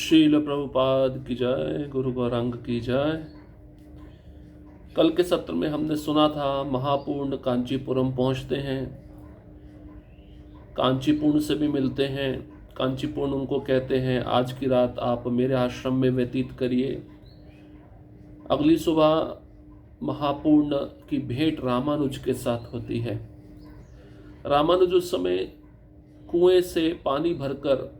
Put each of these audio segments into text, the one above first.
शील प्रभुपाद की जय, गुरु गौरांग की जय। कल के सत्र में हमने सुना था महापूर्ण कांचीपुरम पहुंचते हैं, कांचीपूर्ण से भी मिलते हैं। कांचीपूर्ण उनको कहते हैं आज की रात आप मेरे आश्रम में व्यतीत करिए। अगली सुबह महापूर्ण की भेंट रामानुज के साथ होती है। रामानुज उस समय कुएं से पानी भरकर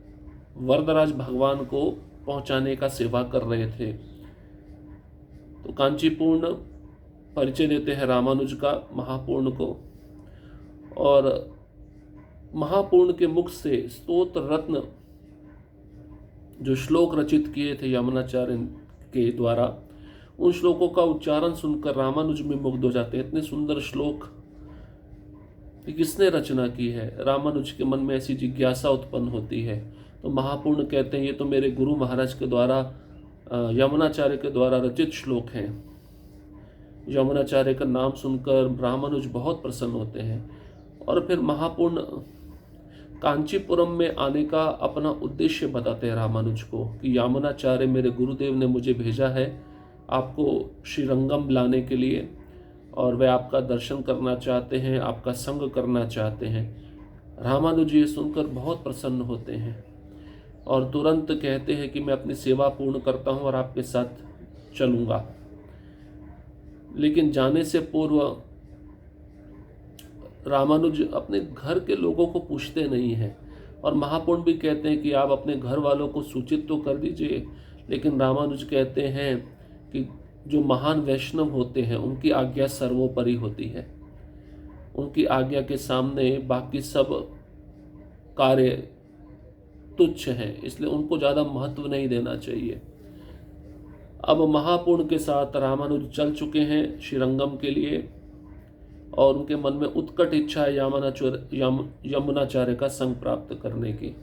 वरदराज भगवान को पहुंचाने का सेवा कर रहे थे। तो कांचीपूर्ण परिचय देते हैं रामानुज का महापूर्ण को, और महापूर्ण के मुख से स्तोत्र रत्न जो श्लोक रचित किए थे यमुनाचार्य के द्वारा, उन श्लोकों का उच्चारण सुनकर रामानुज में मुग्ध हो जाते हैं। इतने सुंदर श्लोक किसने रचना की है, रामानुज के मन में ऐसी जिज्ञासा उत्पन्न होती है। तो महापूर्ण कहते हैं ये तो मेरे गुरु महाराज के द्वारा, यमुनाचार्य के द्वारा रचित श्लोक हैं। यमुनाचार्य का नाम सुनकर रामानुज बहुत प्रसन्न होते हैं, और फिर महापूर्ण कांचीपुरम में आने का अपना उद्देश्य बताते हैं रामानुज को कि यमुनाचार्य मेरे गुरुदेव ने मुझे भेजा है आपको श्रीरंगम लाने के लिए, और वे आपका दर्शन करना चाहते हैं, आपका संग करना चाहते हैं। रामानुज ये सुनकर बहुत प्रसन्न होते हैं और तुरंत कहते हैं कि मैं अपनी सेवा पूर्ण करता हूं और आपके साथ चलूंगा। लेकिन जाने से पूर्व रामानुज अपने घर के लोगों को पूछते नहीं हैं, और महापूर्ण भी कहते हैं कि आप अपने घर वालों को सूचित तो कर दीजिए। लेकिन रामानुज कहते हैं कि जो महान वैष्णव होते हैं उनकी आज्ञा सर्वोपरि होती है, उनकी आज्ञा के सामने बाकी सब कार्य तुच्छ हैं, इसलिए उनको ज़्यादा महत्व नहीं देना चाहिए। अब महापूर्ण के साथ रामानुज चल चुके हैं श्रीरंगम के लिए, और उनके मन में उत्कट इच्छा है यमुनाचार्य का संग प्राप्त करने की।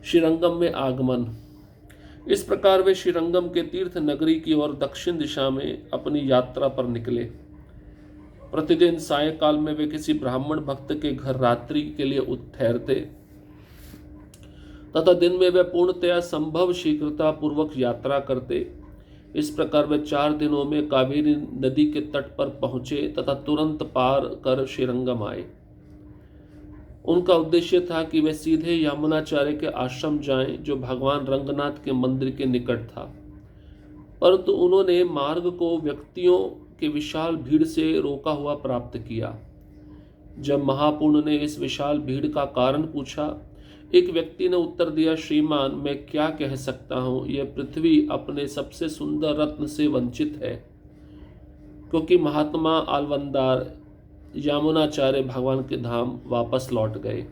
श्रीरंगम में आगमन। इस प्रकार वे श्रीरंगम के तीर्थ नगरी की ओर दक्षिण दिशा में अपनी यात्रा पर निकले। प्रतिदिन सायंकाल में वे किसी ब्राह्मण भक्त के घर रात्रि के लिए ठहरते तथा दिन में वे पूर्णतया संभव शीघ्रता पूर्वक यात्रा करते। इस प्रकार वे 4 दिनों में कावेरी नदी के तट पर पहुंचे तथा तुरंत पार कर श्रीरंगम आए। उनका उद्देश्य था कि वे सीधे यमुनाचार्य के आश्रम जाएं, जो भगवान रंगनाथ के मंदिर के निकट था, परंतु उन्होंने मार्ग को व्यक्तियों के विशाल भीड़ से रोका हुआ प्राप्त किया। जब महापूर्ण ने इस विशाल भीड़ का कारण पूछा, एक व्यक्ति ने उत्तर दिया, श्रीमान मैं क्या कह सकता हूँ, यह पृथ्वी अपने सबसे सुंदर रत्न से वंचित है, क्योंकि महात्मा आलवंदार यमुनाचार्य भगवान के धाम वापस लौट गए।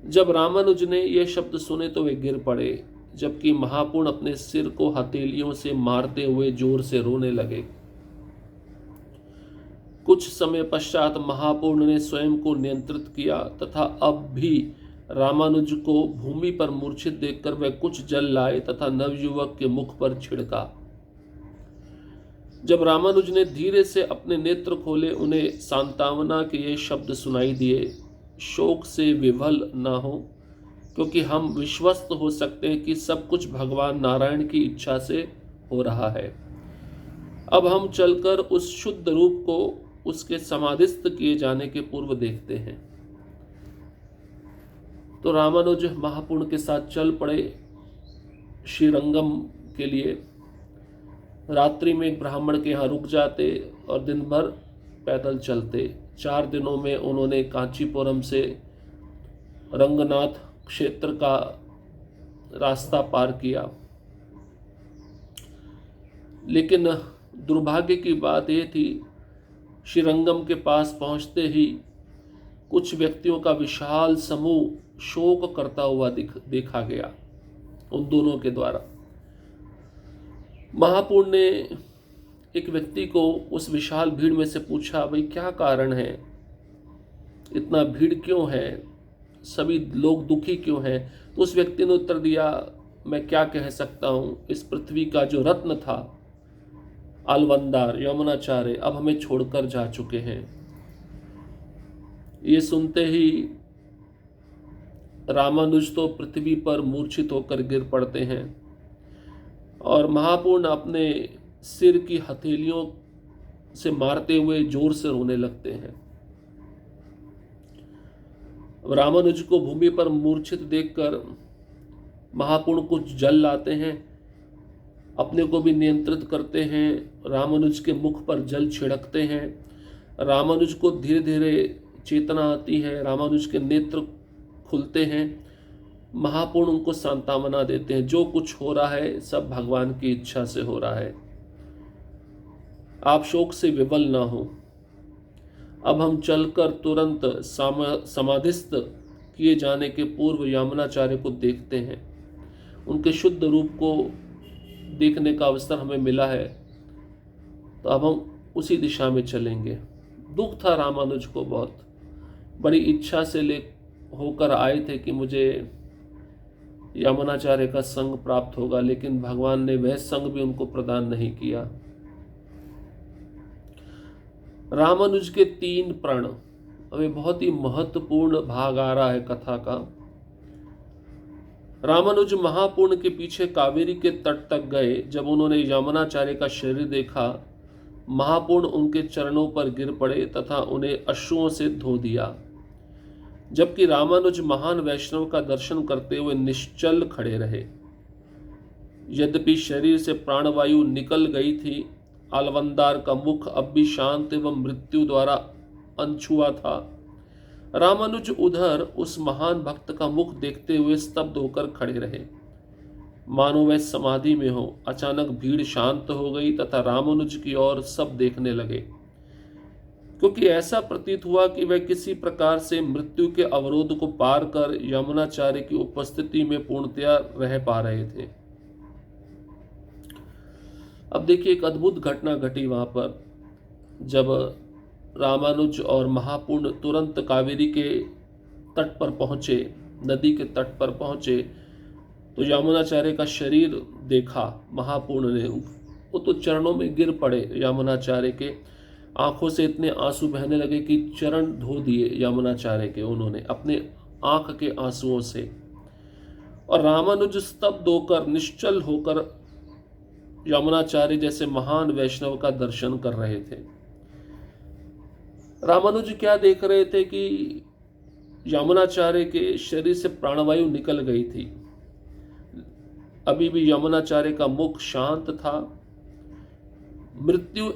जब रामानुज ने यह शब्द सुने तो वे गिर पड़े, जबकि महापूर्ण अपने सिर को हथेलियों से मारते हुए जोर से रोने लगे। कुछ समय पश्चात महापूर्ण ने स्वयं को नियंत्रित किया तथा अब भी रामानुज को भूमि पर मूर्छित देखकर वह कुछ जल लाए तथा नवयुवक के मुख पर छिड़का। जब रामानुज ने धीरे से अपने नेत्र खोले, उन्हें सांत्वना के ये शब्द सुनाई दिए, शोक से विवल न हो, क्योंकि हम विश्वस्त हो सकते हैं कि सब कुछ भगवान नारायण की इच्छा से हो रहा है। अब हम चलकर उस शुद्ध रूप को उसके समाधिस्थ किए जाने के पूर्व देखते हैं। तो रामानुज महापूर्ण के साथ चल पड़े श्रीरंगम के लिए। रात्रि में एक ब्राह्मण के यहाँ रुक जाते और दिन भर पैदल चलते। 4 दिनों में उन्होंने कांचीपुरम से रंगनाथ क्षेत्र का रास्ता पार किया। लेकिन दुर्भाग्य की बात यह थी, श्रीरंगम के पास पहुंचते ही कुछ व्यक्तियों का विशाल समूह शोक करता हुआ देखा गया उन दोनों के द्वारा। महापूर्ण ने एक व्यक्ति को उस विशाल भीड़ में से पूछा, भाई क्या कारण है, इतना भीड़ क्यों है, सभी लोग दुखी क्यों हैं? तो उस व्यक्ति ने उत्तर दिया, मैं क्या कह सकता हूँ, इस पृथ्वी का जो रत्न था आलवंदार यमुनाचार्य अब हमें छोड़कर जा चुके हैं। ये सुनते ही रामानुज तो पृथ्वी पर मूर्छित होकर गिर पड़ते हैं और महापूर्ण अपने सिर की हथेलियों से मारते हुए जोर से रोने लगते हैं। रामानुज को भूमि पर मूर्छित देखकर महापूर्ण कुछ जल लाते हैं, अपने को भी नियंत्रित करते हैं, रामानुज के मुख पर जल छिड़कते हैं। रामानुज को धीरे धीरे चेतना आती है, रामानुज के नेत्र खुलते हैं। महापूर्ण उनको सांत्वना देते हैं, जो कुछ हो रहा है सब भगवान की इच्छा से हो रहा है, आप शोक से विवल ना हो। अब हम चलकर तुरंत समाधिस्थ किए जाने के पूर्व यामुनाचार्य को देखते हैं। उनके शुद्ध रूप को देखने का अवसर हमें मिला है, तो अब हम उसी दिशा में चलेंगे। दुख था रामानुज को, बहुत बड़ी इच्छा से होकर आए थे कि मुझे यामुनाचार्य का संग प्राप्त होगा, लेकिन भगवान ने वह संग भी उनको प्रदान नहीं किया। रामानुज के 3 प्रण, हमें बहुत ही महत्वपूर्ण भाग आ रहा है कथा का। रामानुज महापूर्ण के पीछे कावेरी के तट तक गए। जब उन्होंने यामुनाचार्य का शरीर देखा, महापूर्ण उनके चरणों पर गिर पड़े तथा उन्हें अश्रुओं से धो दिया, जबकि रामानुज महान वैष्णव का दर्शन करते हुए निश्चल खड़े रहे। यद्यपि शरीर से प्राणवायु निकल गई थी, अलवंदार का मुख अब भी शांत एवं मृत्यु द्वारा अनछुआ था। रामानुज उधर उस महान भक्त का मुख देखते हुए स्तब्ध होकर खड़े रहे, मानो वह समाधि में हो। अचानक भीड़ शांत हो गई तथा रामानुज की ओर सब देखने लगे, क्योंकि ऐसा प्रतीत हुआ कि वह किसी प्रकार से मृत्यु के अवरोध को पार कर यामुनाचार्य की उपस्थिति में पूर्णतया रह पा रहे थे। अब देखिए, एक अद्भुत घटना घटी वहां पर। जब रामानुज और महापूर्ण तुरंत कावेरी के तट पर पहुंचे, नदी के तट पर पहुंचे, तो यामुनाचार्य का शरीर देखा महापूर्ण ने। वो तो चरणों में गिर पड़े यामुनाचार्य के, आंखों से इतने आंसू बहने लगे कि चरण धो दिए यामुनाचार्य के उन्होंने अपने आंख के आंसुओं से। और रामानुज स्तब्ध होकर निश्चल होकर यामुनाचार्य जैसे महान वैष्णव का दर्शन कर रहे थे। रामानुज क्या देख रहे थे कि यामुनाचार्य के शरीर से प्राणवायु निकल गई थी, अभी भी यामुनाचार्य का मुख शांत था। मृत्यु,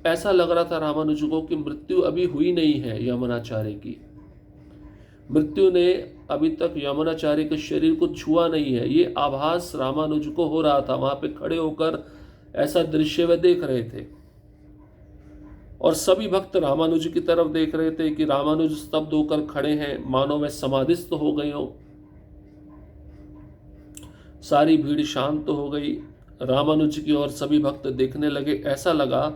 ऐसा लग रहा था रामानुज को कि मृत्यु अभी हुई नहीं है यामुनाचार्य की, मृत्यु ने अभी तक यामुनाचार्य के शरीर को छुआ नहीं है। ये आभास रामानुज को हो रहा था। वहां पे खड़े होकर ऐसा दृश्य वे देख रहे थे और सभी भक्त रामानुज की तरफ देख रहे थे कि रामानुज स्तब्ध होकर खड़े हैं, मानो वे समाधिस्थ हो गए हो। सारी भीड़ शांत हो गई, रामानुज की ओर सभी भक्त देखने लगे। ऐसा लगा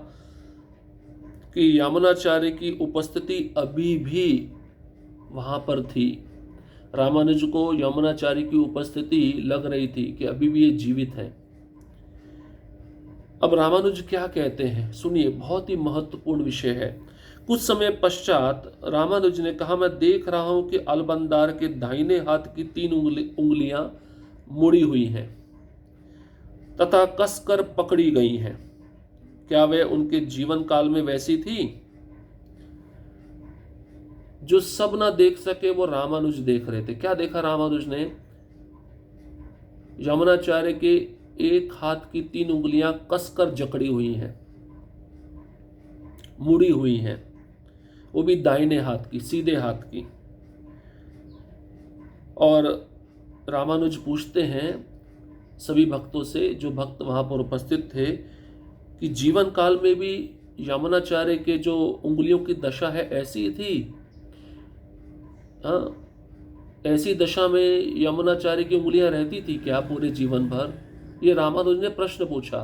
कि यामुनाचार्य की उपस्थिति अभी भी वहां पर थी। रामानुज को यामुनाचार्य की उपस्थिति लग रही थी कि अभी भी ये जीवित है। अब रामानुज क्या कहते हैं सुनिए, बहुत ही महत्वपूर्ण विषय है। कुछ समय पश्चात रामानुज ने कहा, मैं देख रहा हूं कि अलबंदार के दाहिने हाथ की 3 उंगलियां मुड़ी हुई हैं तथा कसकर पकड़ी गई हैं। क्या वे उनके जीवन काल में वैसी थी? जो सब ना देख सके वो रामानुज देख रहे थे। क्या देखा रामानुज ने? यमुनाचार्य के एक हाथ की 3 उंगलियां कसकर जकड़ी हुई हैं, मुड़ी हुई हैं, वो भी दाहिने हाथ की, सीधे हाथ की। और रामानुज पूछते हैं सभी भक्तों से, जो भक्त वहां पर उपस्थित थे, कि जीवन काल में भी यमुनाचार्य के जो उंगलियों की दशा है ऐसी थी? हाँ, ऐसी दशा में यमुनाचार्य की उंगलियां रहती थी क्या पूरे जीवन भर? ये रामानुज ने प्रश्न पूछा।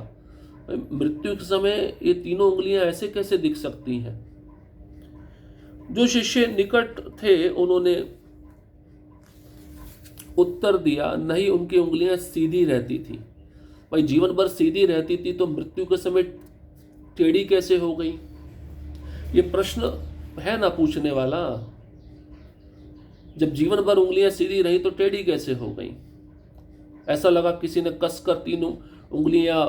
मृत्यु के समय ये तीनों उंगलियां ऐसे कैसे दिख सकती हैं? जो शिष्य निकट थे उन्होंने उत्तर दिया, नहीं, उनकी उंगलियां सीधी रहती थी। भाई जीवन भर सीधी रहती थी तो मृत्यु के समय टेढ़ी कैसे हो गई? ये प्रश्न है ना पूछने वाला। जब जीवन भर उंगलियां सीधी रही तो टेढ़ी कैसे हो गई? ऐसा लगा किसी ने कसकर तीनों उंगलियां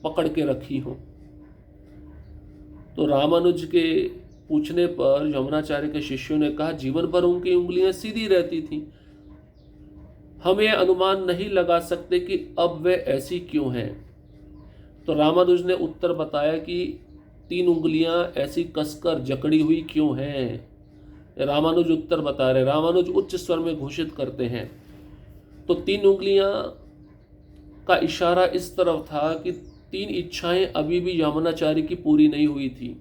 पकड़ के रखी हो। तो रामानुज के पूछने पर यमुनाचार्य के शिष्यों ने कहा, जीवन भर उनकी उंगलियां सीधी रहती थी, हम ये अनुमान नहीं लगा सकते कि अब वे ऐसी क्यों हैं। तो रामानुज ने उत्तर बताया कि तीन उंगलियां ऐसी कसकर जकड़ी हुई क्यों हैं। रामानुज उत्तर बता रहे। रामानुज उच्च स्वर में घोषित करते हैं। तो तीन उंगलियां का इशारा इस तरफ था कि तीन इच्छाएं अभी भी यमुनाचार्य की पूरी नहीं हुई थी।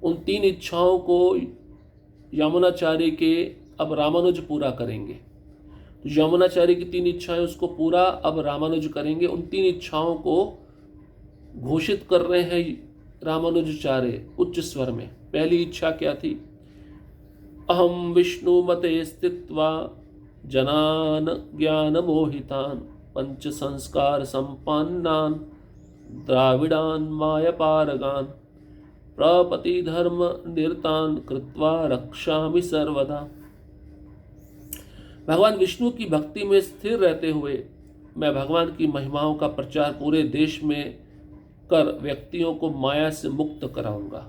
उन तीन इच्छाओं को यमुनाचार्य के अब रामानुज पूरा करेंगे। तो यमुनाचार्य की तीन इच्छाएं उसको पूरा अब रामानुज करेंगे। उन तीन इच्छाओं को घोषित कर रहे हैं रामानुजाचार्य उच्च स्वर में। पहली इच्छा क्या थी? अहम विष्णु मते स्थित्वा जनान ज्ञान मोहितान पंच संस्कार संपन्नान द्राविडान मायपारगान प्रपति धर्म निरतान कृत्वा रक्षामि सर्वदा। भगवान विष्णु की भक्ति में स्थिर रहते हुए मैं भगवान की महिमाओं का प्रचार पूरे देश में कर व्यक्तियों को माया से मुक्त कराऊंगा।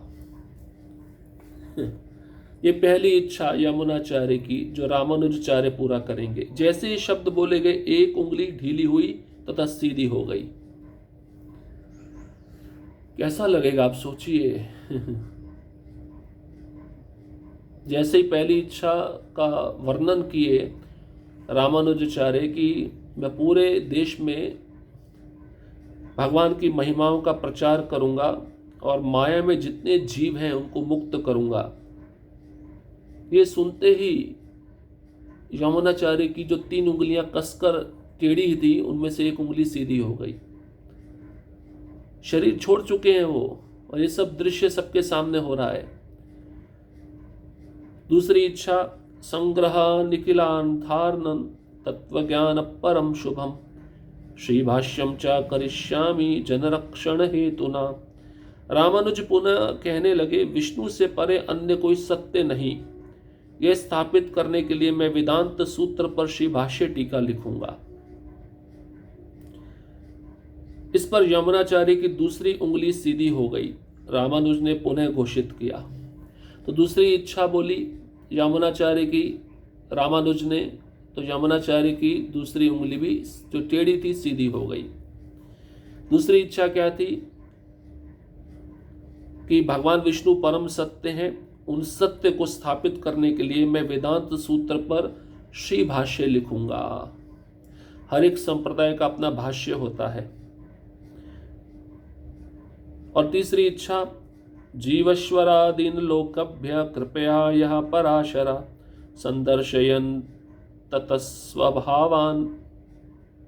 ये पहली इच्छा यमुनाचार्य की जो रामानुजाचार्य पूरा करेंगे। जैसे ही शब्द बोले गए एक उंगली ढीली हुई तथा सीधी हो गई। कैसा लगेगा आप सोचिए। जैसे ही पहली इच्छा का वर्णन किए रामानुजाचार्य की मैं पूरे देश में भगवान की महिमाओं का प्रचार करूंगा और माया में जितने जीव हैं उनको मुक्त करूंगा। ये सुनते ही यमुनाचार्य की जो तीन उंगलियां कसकर टेढ़ी थी उनमें से एक उंगली सीधी हो गई। शरीर छोड़ चुके हैं वो, और ये सब दृश्य सबके सामने हो रहा है। दूसरी इच्छा संग्रह निखिलान्थार्नन तत्वज्ञान परम शुभम श्री भाष्यम च करिष्यामि जनरक्षण हेतुना। रामानुज पुनः कहने लगे, विष्णु से परे अन्य कोई सत्य नहीं, यह स्थापित करने के लिए मैं वेदांत सूत्र पर श्री भाष्य टीका लिखूंगा। इस पर यमुनाचार्य की दूसरी उंगली सीधी हो गई। रामानुज ने पुनः घोषित किया। तो दूसरी इच्छा बोली यमुनाचार्य की, रामानुज ने, तो यमुनाचार्य की दूसरी उंगली भी जो टेढ़ी थी सीधी हो गई। दूसरी इच्छा क्या थी? कि भगवान विष्णु परम सत्य हैं, उन सत्य को स्थापित करने के लिए मैं वेदांत सूत्र पर श्री भाष्य लिखूंगा। हर एक संप्रदाय का अपना भाष्य होता है। और तीसरी इच्छा जीवश्वरादीन लोकभ्य कृपया यह पराशरा संदर्शयन ततस्वभावान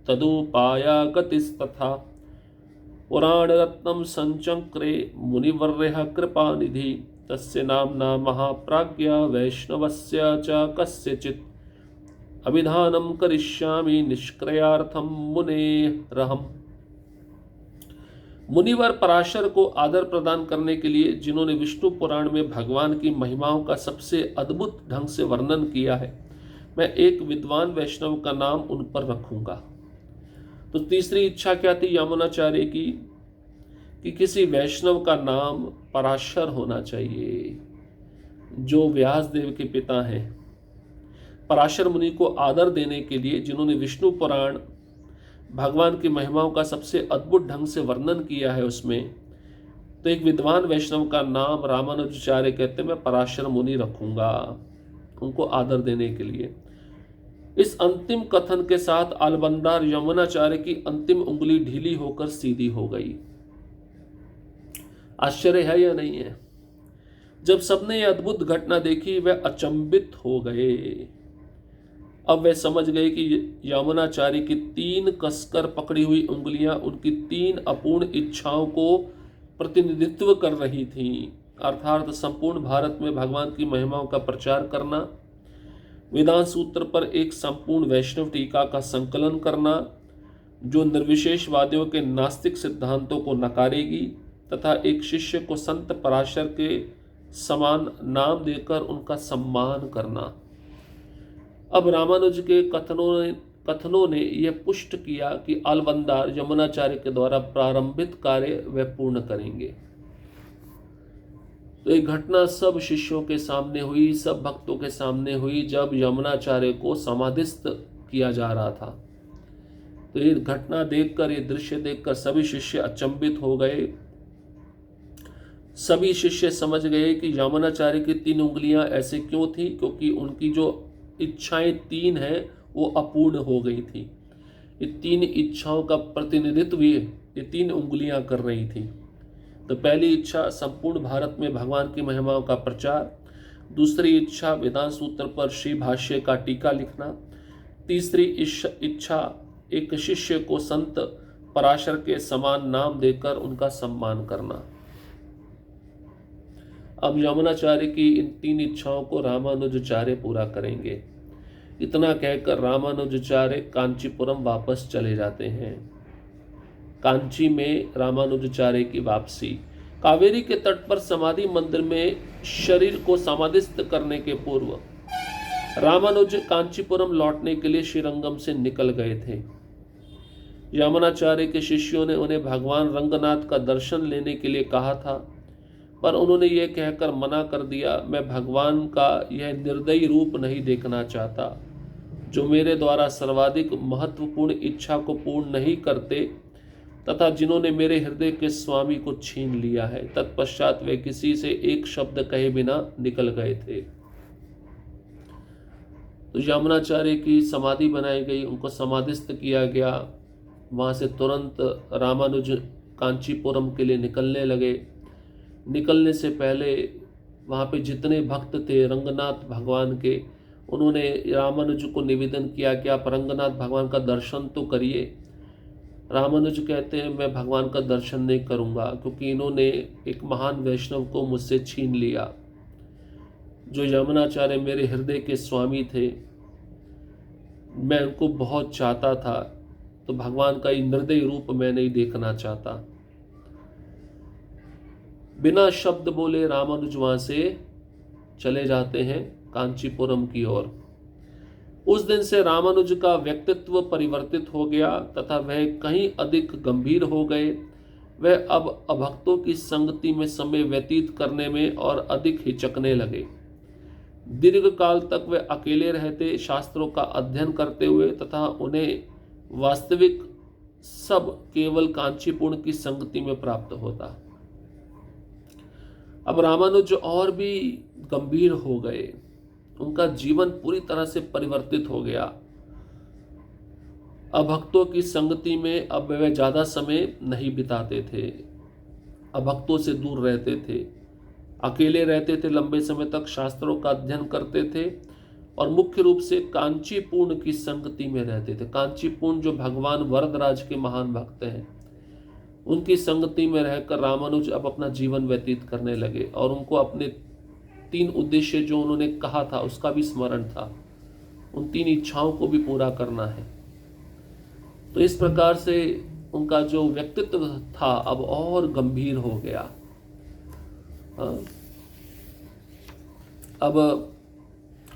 तदुपाया गतिस्तथा पुराण रत्नम संचक्रे मुनिवर्यः कृपानिधि तस्य नाम्ना महाप्राज्ञा वैष्णवस्य च कस्यचित् अभिधानं करिष्यामि निष्क्रियार्थं मुनेरहम्। मुनिवर पराशर को आदर प्रदान करने के लिए जिन्होंने विष्णु पुराण में भगवान की महिमाओं का सबसे अद्भुत ढंग से वर्णन किया है, मैं एक विद्वान वैष्णव का नाम उन पर रखूंगा। तो तीसरी इच्छा क्या थी यमुनाचार्य की? कि किसी वैष्णव का नाम पराशर होना चाहिए, जो व्यास देव के पिता हैं। पराशर मुनि को आदर देने के लिए जिन्होंने विष्णु पुराण भगवान की महिमाओं का सबसे अद्भुत ढंग से वर्णन किया है उसमें, तो एक विद्वान वैष्णव का नाम रामानुजाचार्य कहते मैं पराशर मुनि रखूंगा, उनको आदर देने के लिए। इस अंतिम कथन के साथ आलबंदार यमुनाचार्य की अंतिम उंगली ढीली होकर सीधी हो गई। आश्चर्य है या नहीं है? जब सबने यह अद्भुत घटना देखी वे अचंभित हो गए। अब वे समझ गए कि यमुनाचार्य की तीन कसकर पकड़ी हुई उंगलियां उनकी तीन अपूर्ण इच्छाओं को प्रतिनिधित्व कर रही थीं, अर्थात संपूर्ण भारत में भगवान की महिमाओं का प्रचार करना, वेदांत सूत्र पर एक संपूर्ण वैष्णव टीका का संकलन करना जो निर्विशेषवादियों के नास्तिक सिद्धांतों को नकारेगी, तथा एक शिष्य को संत पराशर के समान नाम देकर उनका सम्मान करना। अब रामानुज के कथनों ने यह पुष्ट किया कि अलवंदार यमुनाचार्य के द्वारा प्रारंभित कार्य वे पूर्ण करेंगे। तो ये घटना सब शिष्यों के सामने हुई, सब भक्तों के सामने हुई, जब यमुनाचार्य को समाधिस्थ किया जा रहा था। तो ये घटना देखकर, ये दृश्य देखकर सभी शिष्य अचंभित हो गए। सभी शिष्य समझ गए कि यमुनाचार्य की 3 उंगलियां ऐसे क्यों थी, क्योंकि उनकी जो इच्छाएं 3 हैं वो अपूर्ण हो गई थी। ये 3 इच्छाओं का प्रतिनिधित्व ये 3 उंगलियां कर रही थी। तो पहली इच्छा संपूर्ण भारत में भगवान की महिमाओं का प्रचार, दूसरी इच्छा वेदांत सूत्र पर श्री भाष्य का टीका लिखना, तीसरी इच्छा एक शिष्य को संत पराशर के समान नाम देकर उनका सम्मान करना। अब यमुनाचार्य की इन 3 इच्छाओं को रामानुजाचार्य पूरा करेंगे। इतना कहकर रामानुजाचार्य कांचीपुरम वापस चले जाते हैं। कांची में रामानुजाचार्य की वापसी। कावेरी के तट पर समाधि मंदिर में शरीर को समाधिस्थ करने के पूर्व रामानुज कांचीपुरम लौटने के लिए श्रीरंगम से निकल गए थे। यमुनाचार्य के शिष्यों ने उन्हें भगवान रंगनाथ का दर्शन लेने के लिए कहा था, पर उन्होंने यह कहकर मना कर दिया, मैं भगवान का यह निर्दयी रूप नहीं देखना चाहता, जो मेरे द्वारा सर्वाधिक महत्वपूर्ण इच्छा को पूर्ण नहीं करते तथा जिन्होंने मेरे हृदय के स्वामी को छीन लिया है। तत्पश्चात वे किसी से एक शब्द कहे बिना निकल गए थे। तो यमुनाचार्य की समाधि बनाई गई, उनको समाधिस्थ किया गया। वहां से तुरंत रामानुज कांचीपुरम के लिए निकलने लगे। निकलने से पहले वहाँ पे जितने भक्त थे रंगनाथ भगवान के, उन्होंने रामानुज को निवेदन किया कि आप रंगनाथ भगवान का दर्शन तो करिए। रामानुज कहते हैं मैं भगवान का दर्शन नहीं करूँगा, क्योंकि इन्होंने एक महान वैष्णव को मुझसे छीन लिया। जो यमुनाचार्य मेरे हृदय के स्वामी थे, मैं उनको बहुत चाहता था, तो भगवान का ये निर्दयी रूप मैं नहीं देखना चाहता। बिना शब्द बोले रामानुज वहां से चले जाते हैं कांचीपुरम की ओर। उस दिन से रामानुज का व्यक्तित्व परिवर्तित हो गया तथा वह कहीं अधिक गंभीर हो गए। वह अब अभक्तों की संगति में समय व्यतीत करने में और अधिक हिचकने लगे। दीर्घ काल तक वे अकेले रहते, शास्त्रों का अध्ययन करते हुए तथा उन्हें वास्तविक सब केवल कांचीपुरम की संगति में प्राप्त होता। अब रामानुज और भी गंभीर हो गए, उनका जीवन पूरी तरह से परिवर्तित हो गया। अभक्तों की संगति में अब वे ज्यादा समय नहीं बिताते थे, अभक्तों से दूर रहते थे, अकेले रहते थे, लंबे समय तक शास्त्रों का अध्ययन करते थे और मुख्य रूप से कांचीपुरम की संगति में रहते थे। कांचीपुरम जो भगवान वरदराज के महान भक्त हैं, उनकी संगति में रहकर रामानुज अब अपना जीवन व्यतीत करने लगे और उनको अपने 3 उद्देश्य जो उन्होंने कहा था उसका भी स्मरण था। उन 3 इच्छाओं को भी पूरा करना है। तो इस प्रकार से उनका जो व्यक्तित्व था अब और गंभीर हो गया। अब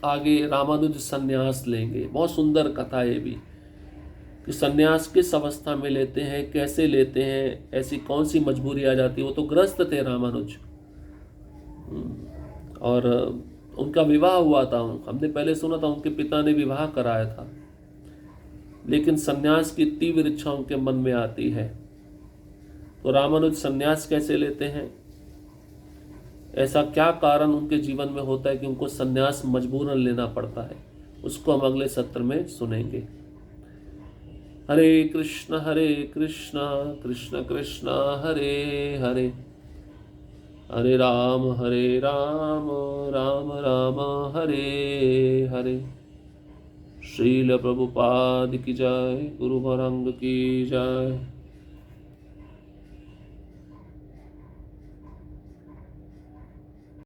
आगे रामानुज संन्यास लेंगे। बहुत सुंदर कथा ये भी कि संन्यास किस अवस्था में लेते हैं, कैसे लेते हैं, ऐसी कौन सी मजबूरी आ जाती है। वो तो ग्रस्त थे रामानुज और उनका विवाह हुआ था। हमने पहले सुना था उनके पिता ने विवाह कराया था, लेकिन संन्यास की तीव्र इच्छा उनके मन में आती है। तो रामानुज संन्यास कैसे लेते हैं, ऐसा क्या कारण उनके जीवन में होता है कि उनको संन्यास मजबूरन लेना पड़ता है, उसको हम अगले सत्र में सुनेंगे। हरे कृष्ण कृष्ण कृष्ण हरे हरे, हरे राम राम राम हरे हरे। श्रील प्रभुपाद की जय, गुरु वरंग की जय।